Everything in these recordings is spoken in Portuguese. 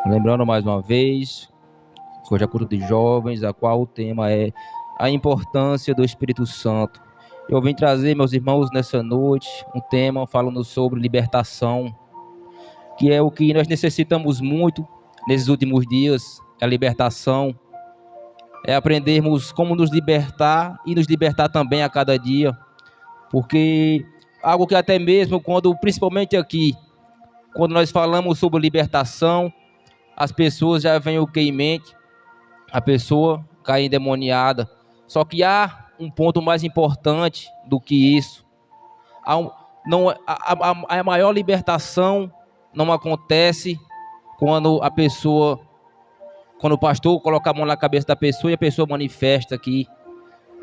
Lembrando mais uma vez, que hoje é culto de jovens, a qual o tema é a importância do Espírito Santo. Eu vim trazer, meus irmãos, nessa noite, um tema falando sobre libertação, que é o que nós necessitamos muito nesses últimos dias, é a libertação, é aprendermos como nos libertar e nos libertar também a cada dia, porque algo que até mesmo quando, principalmente aqui, quando nós falamos sobre libertação, as pessoas já vêm o que em mente? A pessoa cai endemoniada. Só que há um ponto mais importante do que isso. Não, a maior libertação não acontece quando a pessoa, quando o pastor coloca a mão na cabeça da pessoa e a pessoa manifesta aqui.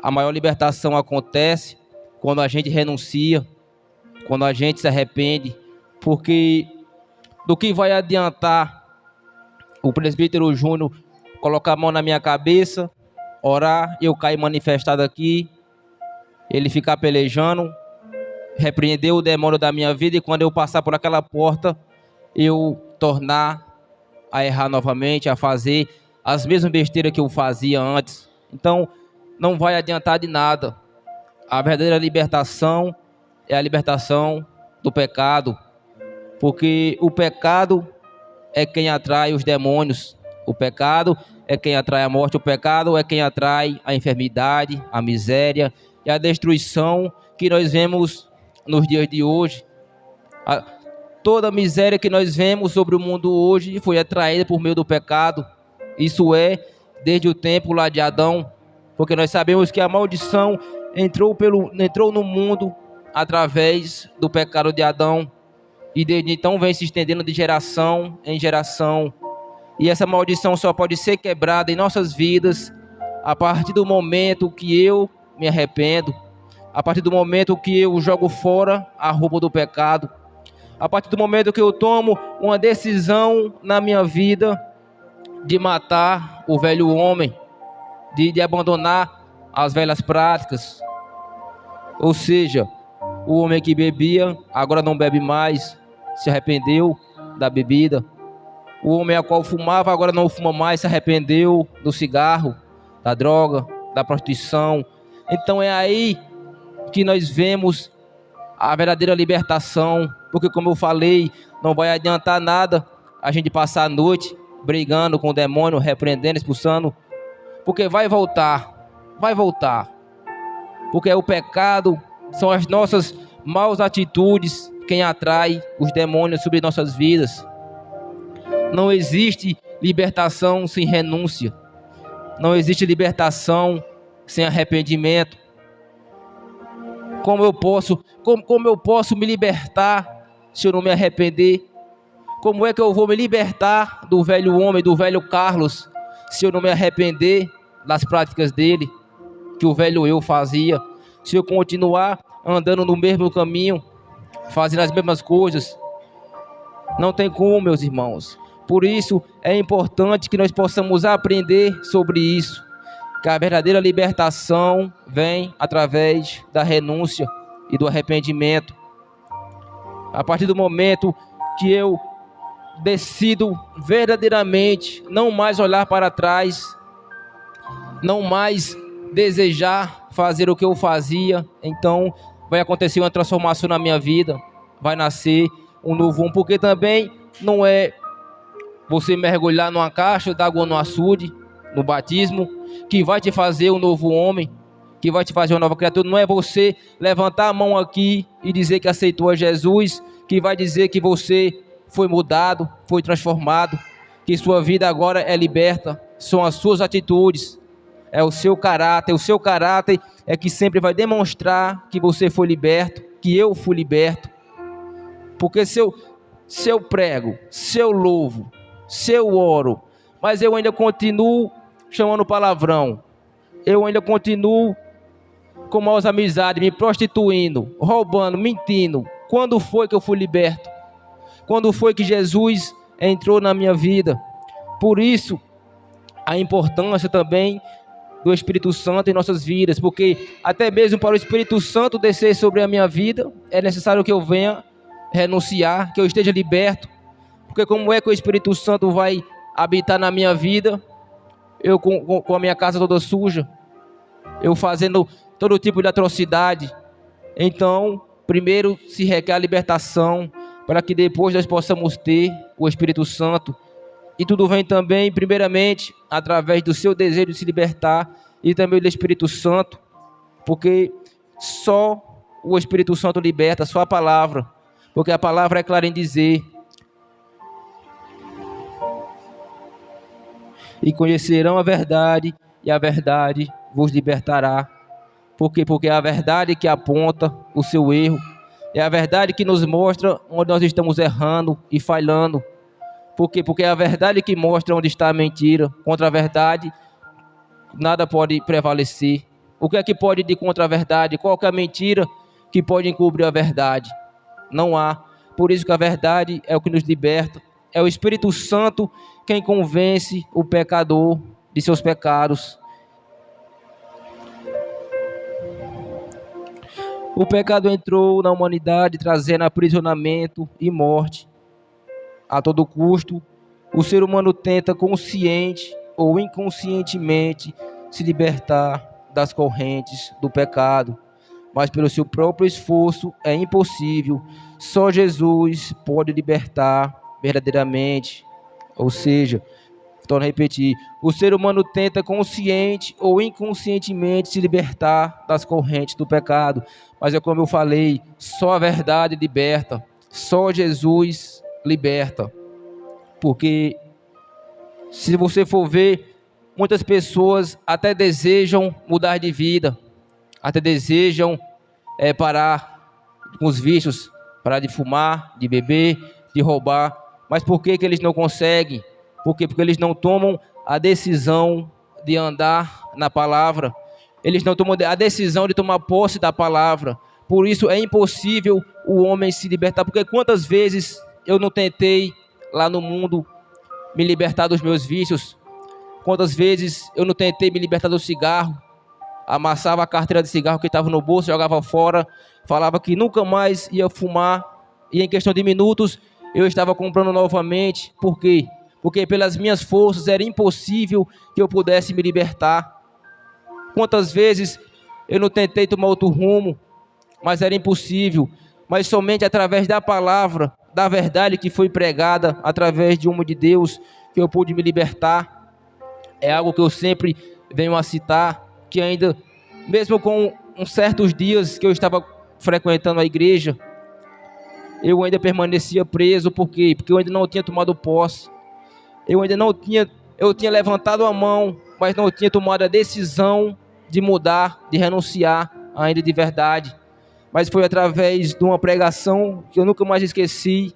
A maior libertação acontece quando a gente renuncia, quando a gente se arrepende, porque do que vai adiantar o presbítero Júnior colocar a mão na minha cabeça, orar, eu cair manifestado aqui, ele ficar pelejando, repreender o demônio da minha vida, e quando eu passar por aquela porta, eu tornar a errar novamente, a fazer as mesmas besteiras que eu fazia antes. Então, não vai adiantar de nada. A verdadeira libertação é a libertação do pecado, porque o pecado é quem atrai os demônios. O pecado é quem atrai a morte. O pecado é quem atrai a enfermidade, a miséria e a destruição que nós vemos nos dias de hoje. Toda a miséria que nós vemos sobre o mundo hoje foi atraída por meio do pecado. Isso é, desde o tempo lá de Adão, porque nós sabemos que a maldição entrou no mundo através do pecado de Adão, e desde então vem se estendendo de geração em geração. E essa maldição só pode ser quebrada em nossas vidas a partir do momento que eu me arrependo, a partir do momento que eu jogo fora a roupa do pecado, a partir do momento que eu tomo uma decisão na minha vida de matar o velho homem, de abandonar as velhas práticas. Ou seja, o homem que bebia agora não bebe mais, se arrependeu da bebida. O homem a qual fumava agora não fuma mais, se arrependeu do cigarro, da droga, da prostituição. Então é aí que nós vemos a verdadeira libertação, porque como eu falei, não vai adiantar nada a gente passar a noite brigando com o demônio, repreendendo, expulsando, porque vai voltar, porque é o pecado, são as nossas maus atitudes quem atrai os demônios sobre nossas vidas. Não existe libertação sem renúncia. Não existe libertação sem arrependimento. Como eu posso me libertar se eu não me arrepender? Como é que eu vou me libertar do velho homem, do velho Carlos, se eu não me arrepender das práticas dele, que o velho eu fazia? Se eu continuar andando no mesmo caminho, fazendo as mesmas coisas, não tem como, meus irmãos. Por isso é importante que nós possamos aprender sobre isso, que a verdadeira libertação vem através da renúncia e do arrependimento. A partir do momento que eu decido verdadeiramente não mais olhar para trás, não mais desejar fazer o que eu fazia, então vai acontecer uma transformação na minha vida, vai nascer um novo homem, porque também não é você mergulhar numa caixa d'água no açude, no batismo, que vai te fazer um novo homem, que vai te fazer uma nova criatura. Não é você levantar a mão aqui e dizer que aceitou a Jesus, que vai dizer que você foi mudado, foi transformado, que sua vida agora é liberta. São as suas atitudes, é o seu caráter. O seu caráter é que sempre vai demonstrar que você foi liberto, que eu fui liberto. Porque se eu prego, se eu louvo, se eu oro, mas eu ainda continuo chamando palavrão, eu ainda continuo com maus amizades, me prostituindo, roubando, mentindo, quando foi que eu fui liberto? Quando foi que Jesus entrou na minha vida? Por isso, a importância também do Espírito Santo em nossas vidas, porque até mesmo para o Espírito Santo descer sobre a minha vida, é necessário que eu venha renunciar, que eu esteja liberto, Porque como é que o Espírito Santo vai habitar na minha vida? Eu com a minha casa toda suja, eu fazendo todo tipo de atrocidade. Então, primeiro se requer a libertação, para que depois nós possamos ter o Espírito Santo. E tudo vem também, primeiramente, através do seu desejo de se libertar e também do Espírito Santo, porque só o Espírito Santo liberta, só a palavra, porque a palavra é clara em dizer: e conhecerão a verdade, e a verdade vos libertará. Por quê? Porque é a verdade que aponta o seu erro, é a verdade que nos mostra onde nós estamos errando e falhando. Por quê? Porque é a verdade que mostra onde está a mentira. Contra a verdade, nada pode prevalecer. O que é que pode ir contra a verdade? Qual que é a mentira que pode encobrir a verdade? Não há. Por isso que a verdade é o que nos liberta. É o Espírito Santo quem convence o pecador de seus pecados. O pecado entrou na humanidade trazendo aprisionamento e morte. A todo custo, o ser humano tenta consciente ou inconscientemente se libertar das correntes do pecado, mas pelo seu próprio esforço é impossível. Só Jesus pode libertar verdadeiramente. Ou seja, torno a repetir, o ser humano tenta consciente ou inconscientemente se libertar das correntes do pecado, mas é como eu falei, só a verdade liberta, só Jesus liberta. Porque se você for ver, muitas pessoas até desejam mudar de vida, até desejam parar com os vícios, parar de fumar, de beber, de roubar, mas por que eles não conseguem? Por quê? Porque eles não tomam a decisão de andar na palavra, eles não tomam a decisão de tomar posse da palavra. Por isso é impossível o homem se libertar, porque quantas vezes eu não tentei lá no mundo me libertar dos meus vícios, quantas vezes eu não tentei me libertar do cigarro, amassava a carteira de cigarro que estava no bolso, jogava fora, falava que nunca mais ia fumar, e em questão de minutos eu estava comprando novamente. Por quê? Porque pelas minhas forças era impossível que eu pudesse me libertar. Quantas vezes eu não tentei tomar outro rumo, mas era impossível, mas somente através da palavra, da verdade que foi pregada, através de uma de Deus, que eu pude me libertar. É algo que eu sempre venho a citar, que ainda, mesmo com uns certos dias que eu estava frequentando a igreja, eu ainda permanecia preso. Por quê? Porque eu ainda não tinha tomado posse, eu tinha levantado a mão, mas não tinha tomado a decisão de mudar, de renunciar ainda de verdade. Mas foi através de uma pregação que eu nunca mais esqueci,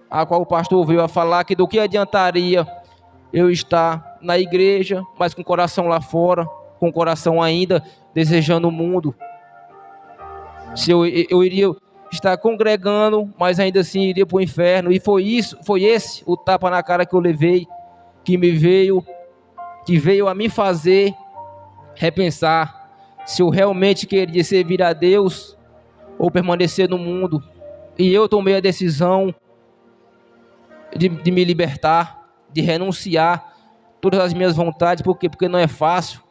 a qual o pastor veio a falar que do que adiantaria eu estar na igreja, mas com o coração lá fora, com o coração ainda desejando o mundo. Se eu iria estar congregando, mas ainda assim iria para o inferno. E foi esse o tapa na cara que eu levei, que veio a me fazer repensar se eu realmente queria servir a Deus ou permanecer no mundo. E eu tomei a decisão de me libertar, de renunciar todas as minhas vontades. Por quê? Porque não é fácil.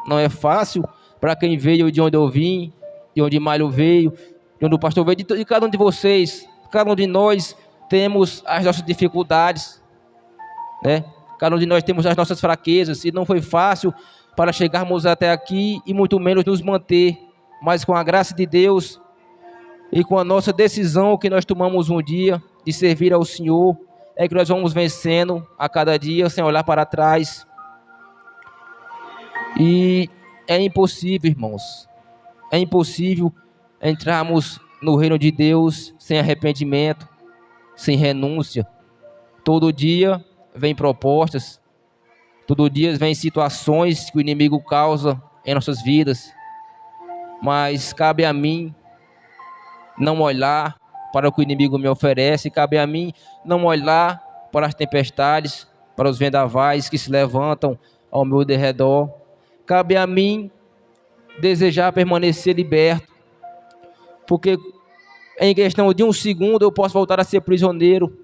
Não é fácil para quem veio de onde eu vim, de onde Mário veio, de onde o pastor veio, de cada um de vocês. Cada um de nós temos as nossas dificuldades, né? Cada um de nós temos as nossas fraquezas, e não foi fácil para chegarmos até aqui e muito menos nos manter. Mas com a graça de Deus e com a nossa decisão que nós tomamos um dia de servir ao Senhor, é que nós vamos vencendo a cada dia sem olhar para trás. E é impossível, irmãos, é impossível entrarmos no reino de Deus sem arrependimento, sem renúncia. Todo dia vem propostas, todo dia vem situações que o inimigo causa em nossas vidas, mas cabe a mim não olhar para o que o inimigo me oferece, cabe a mim não olhar para as tempestades, para os vendavais que se levantam ao meu derredor. Cabe a mim desejar permanecer liberto, porque em questão de um segundo eu posso voltar a ser prisioneiro.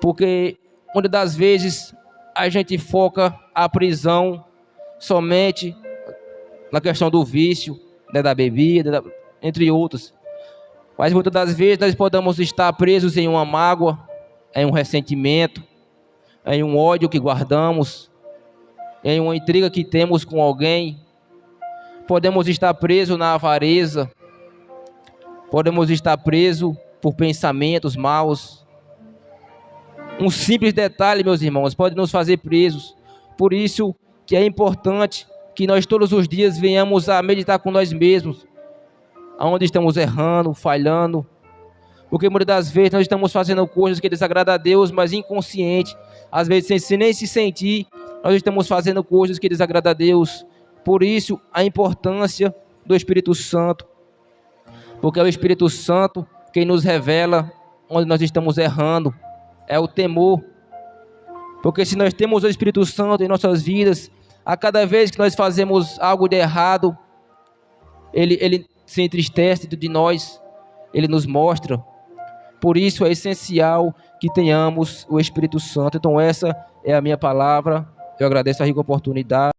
Porque muitas das vezes a gente foca a prisão somente na questão do vício, né, da bebida, entre outros. Mas muitas das vezes nós podemos estar presos em uma mágoa, em um ressentimento, em um ódio que guardamos, em uma intriga que temos com alguém. Podemos estar presos na avareza, podemos estar presos por pensamentos maus. Um simples detalhe, meus irmãos, pode nos fazer presos. Por isso que é importante que nós todos os dias venhamos a meditar com nós mesmos, aonde estamos errando, falhando. Porque muitas das vezes nós estamos fazendo coisas que desagradam a Deus, mas inconsciente. Às vezes sem nem se sentir, nós estamos fazendo coisas que desagradam a Deus. Por isso a importância do Espírito Santo. Porque é o Espírito Santo quem nos revela onde nós estamos errando. É o temor. Porque se nós temos o Espírito Santo em nossas vidas, a cada vez que nós fazemos algo de errado, ele se entristece de nós, ele nos mostra. Por isso é essencial que tenhamos o Espírito Santo. Então essa é a minha palavra. Eu agradeço a rica oportunidade.